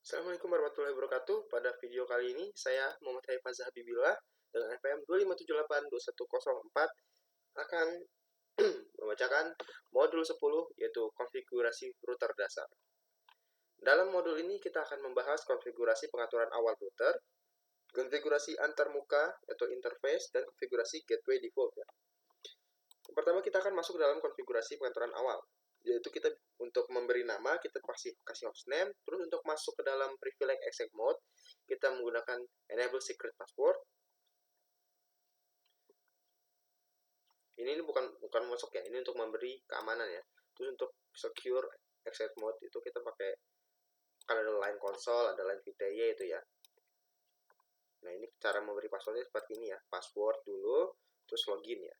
Assalamualaikum warahmatullahi wabarakatuh. Pada video kali ini saya Muhammad Haifaz Habibillah dengan NPM 257821004 akan membacakan modul 10 yaitu konfigurasi router dasar. Dalam modul ini kita akan membahas konfigurasi pengaturan awal router, konfigurasi antarmuka atau interface, dan konfigurasi gateway default ya. Pertama kita akan masuk dalam konfigurasi pengaturan awal, yaitu kita untuk memberi nama kita kasih hostname. Terus untuk masuk ke dalam privilege exec mode kita menggunakan enable secret password. Ini bukan masuk ya, ini untuk memberi keamanan ya. Terus untuk secure exec mode itu kita pakai, kalau ada line console, ada line VTY itu ya. Nah ini cara memberi passwordnya seperti ini ya, password dulu terus login ya.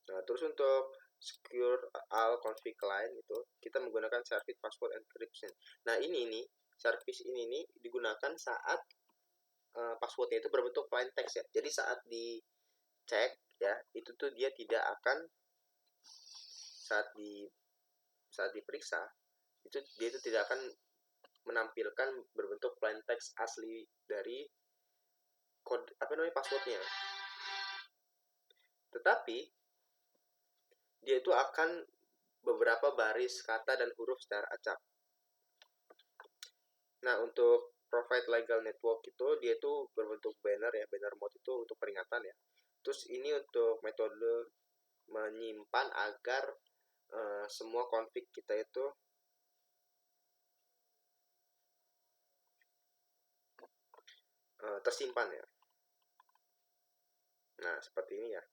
Nah, terus untuk secure all config line itu kita menggunakan service password encryption. Nah, ini service ini digunakan saat passwordnya itu berbentuk plain text ya. Jadi saat dicek ya, itu tuh dia tidak akan saat diperiksa itu dia itu tidak akan menampilkan berbentuk plain text asli dari kode passwordnya. Tetapi dia itu akan beberapa baris kata dan huruf secara acak. Nah, untuk provide legal network itu dia itu berbentuk banner ya, banner mode itu untuk peringatan ya. Terus ini untuk metode menyimpan agar semua config kita itu tersimpan ya. Nah, seperti ini ya.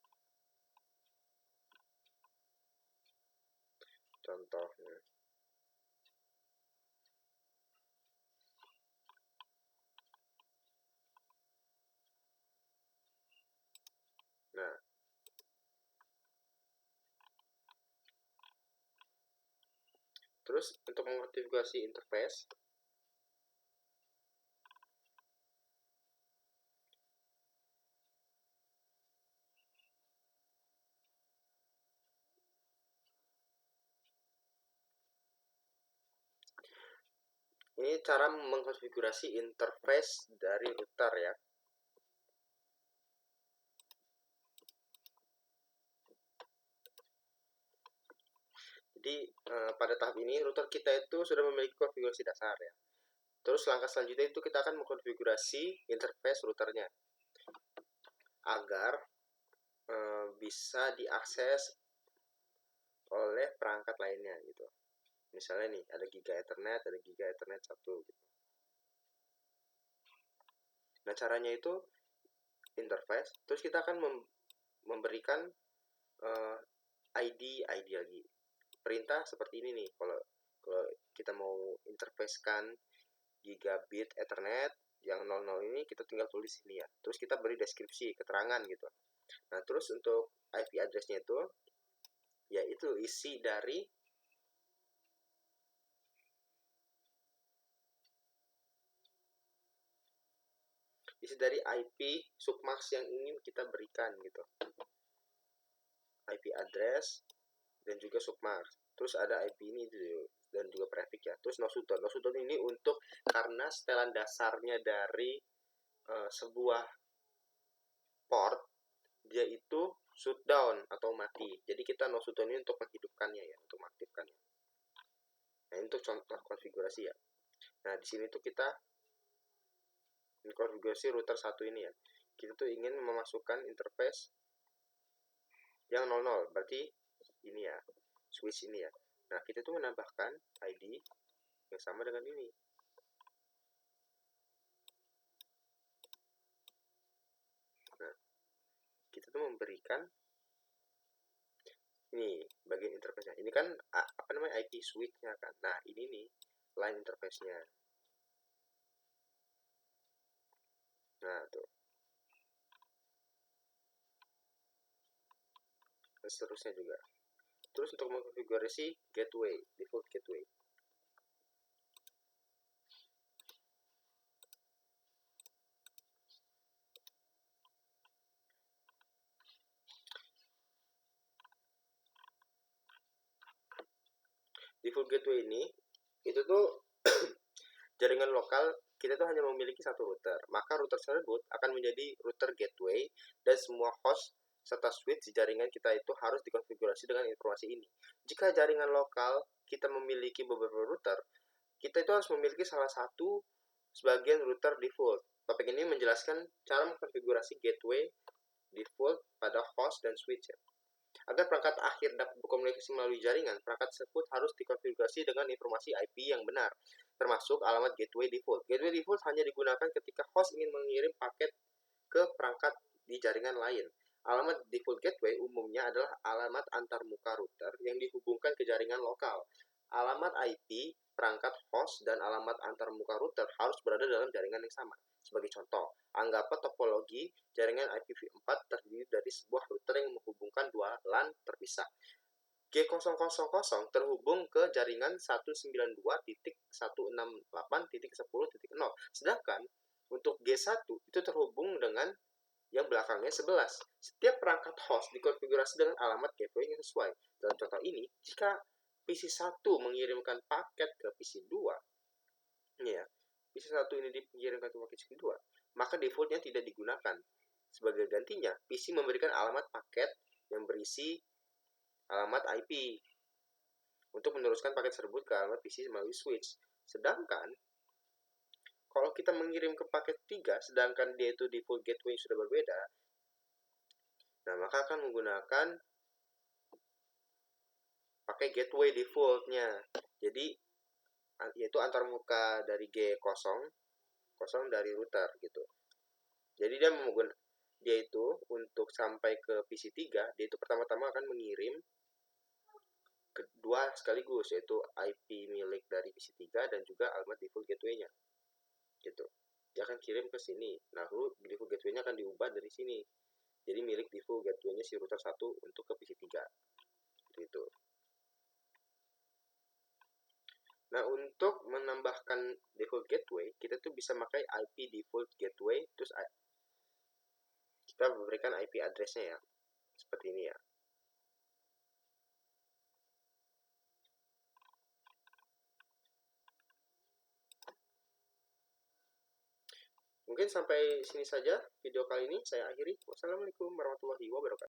Contohnya. Nah, terus untuk mengkonfigurasi interface, ini cara mengkonfigurasi interface dari router ya. Jadi pada tahap ini router kita itu sudah memiliki konfigurasi dasar ya. Terus langkah selanjutnya itu kita akan mengkonfigurasi interface routernya agar bisa diakses oleh perangkat lainnya gitu. Misalnya nih ada Giga Ethernet, ada Giga Ethernet 1 gitu. Nah caranya itu interface, terus kita akan memberikan ID lagi. Perintah seperti ini nih, kalau kita mau interfacekan gigabit Ethernet yang 00 ini kita tinggal tulis ini ya. Terus kita beri deskripsi, keterangan gitu. Nah, terus untuk IP address-nya itu yaitu isi dari IP submask yang ingin kita berikan gitu. IP address dan juga submask. Terus ada IP ini dan juga prefix ya. Terus nosudon. Nosudon ini untuk karena setelan dasarnya dari sebuah port dia itu shutdown atau mati. Jadi kita nosudon ini untuk menghidupkannya ya, untuk mengaktifkannya. Nah, ini untuk contoh konfigurasi ya. Nah, di sini tuh kita konfigurasi router 1 ini ya. Kita tuh ingin memasukkan interface yang 00, berarti ini ya, switch ini ya. Nah, kita tuh menambahkan ID yang sama dengan ini. Nah, kita tuh memberikan ini bagian interface-nya. Ini kan IP switch-nya kan. Nah, ini nih line interface-nya. Nah, tuh. Dan seterusnya juga. Terus untuk mengkonfigurasi gateway, default gateway. default gateway ini itu tuh jaringan lokal kita tuh hanya memiliki satu router, maka router tersebut akan menjadi router gateway dan semua host serta switch di jaringan kita itu harus dikonfigurasi dengan informasi ini. Jika jaringan lokal kita memiliki beberapa router, kita itu harus memiliki salah satu sebagian router default. Topik ini menjelaskan cara mengkonfigurasi gateway default pada host dan switch. Agar perangkat akhir dapat berkomunikasi melalui jaringan, perangkat tersebut harus dikonfigurasi dengan informasi IP yang benar, termasuk alamat gateway default. Gateway default hanya digunakan ketika host ingin mengirim paket ke perangkat di jaringan lain. Alamat default gateway umumnya adalah alamat antarmuka router yang dihubungkan ke jaringan lokal. Alamat IP, perangkat host, dan alamat antarmuka router harus berada dalam jaringan yang sama. Sebagai contoh, anggaplah topologi jaringan IPv4 terdiri dari sebuah router yang menghubungkan dua LAN terpisah. G000 terhubung ke jaringan 192.168.10.0. Sedangkan untuk G1 itu terhubung dengan yang belakangnya 11. Setiap perangkat host dikonfigurasi dengan alamat gateway yang sesuai. Dalam contoh ini, jika PC1 mengirimkan paket ke PC2, ya, PC1 ini dikirimkan ke PC2, maka defaultnya tidak digunakan. Sebagai gantinya, PC memberikan alamat paket yang berisi alamat IP untuk meneruskan paket tersebut ke alamat PC melalui switch. Sedangkan kalau kita mengirim ke paket 3, sedangkan dia itu default gateway sudah berbeda, nah maka akan menggunakan pakai gateway defaultnya. Jadi yaitu antarmuka dari G0 dari router gitu. Jadi dia itu untuk sampai ke PC3, dia itu pertama-tama akan mengirim kedua sekaligus, yaitu IP milik dari PC3 dan juga alamat default gateway-nya. Gitu. Dia akan kirim ke sini. Nah, lalu default gateway-nya akan diubah dari sini. Jadi milik default gateway-nya si router 1 untuk ke PC3. Gitu. Nah, untuk menambahkan default gateway, kita tuh bisa pakai IP default gateway, terus kita berikan IP address-nya ya. Seperti ini ya. Mungkin sampai sini saja video kali ini saya akhiri. Wassalamualaikum warahmatullahi wabarakatuh.